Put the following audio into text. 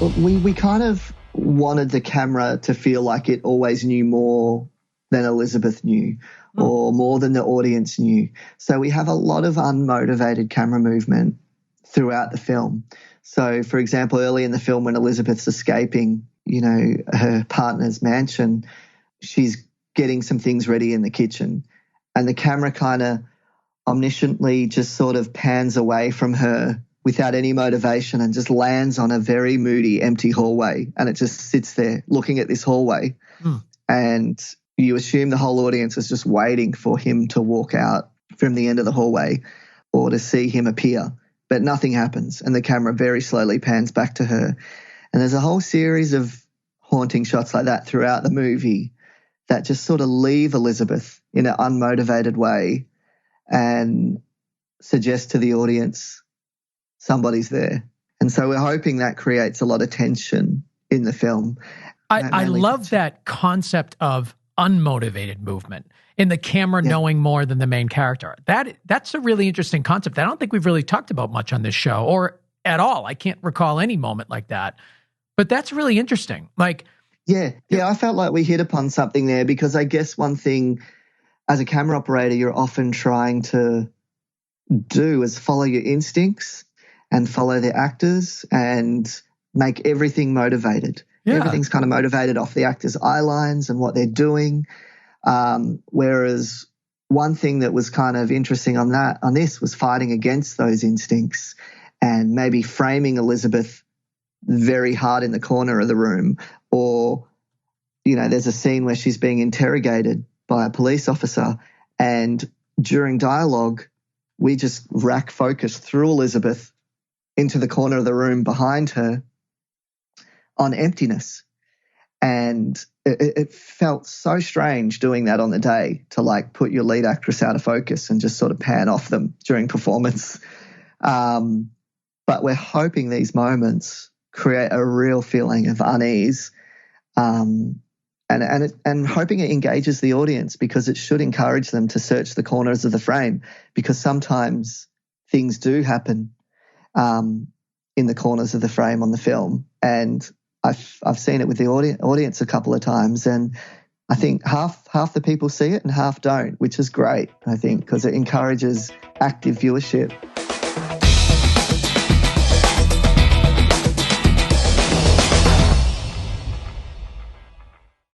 We kind of wanted the camera to feel like it always knew more than Elizabeth knew or more than the audience knew. So we have a lot of unmotivated camera movement throughout the film. So, for example, early in the film when Elizabeth's escaping, her partner's mansion, she's getting some things ready in the kitchen and the camera kind of omnisciently just sort of pans away from her without any motivation and just lands on a very moody, empty hallway. And it just sits there looking at this hallway. And you assume the whole audience is just waiting for him to walk out from the end of the hallway or to see him appear. But nothing happens. And the camera very slowly pans back to her. And there's a whole series of haunting shots like that throughout the movie that just sort of leave Elizabeth in an unmotivated way and suggest to the audience somebody's there. And so we're hoping that creates a lot of tension in the film. I love that concept of unmotivated movement in the camera knowing more than the main character. That's a really interesting concept. I don't think we've really talked about much on this show or at all. I can't recall any moment like that. But that's really interesting. Yeah, I felt like we hit upon something there because I guess one thing as a camera operator you're often trying to do is follow your instincts and follow the actors and make everything motivated. Yeah. Everything's kind of motivated off the actors' eye lines and what they're doing. Whereas one thing that was kind of interesting on this was fighting against those instincts and maybe framing Elizabeth very hard in the corner of the room. Or, there's a scene where she's being interrogated by a police officer and during dialogue, we just rack focus through Elizabeth into the corner of the room behind her on emptiness. And it felt so strange doing that on the day to put your lead actress out of focus and just sort of pan off them during performance. But we're hoping these moments create a real feeling of unease and hoping it engages the audience because it should encourage them to search the corners of the frame because sometimes things do happen in the corners of the frame on the film. And I've seen it with the audience a couple of times, and I think half the people see it and half don't, which is great, I think, because it encourages active viewership.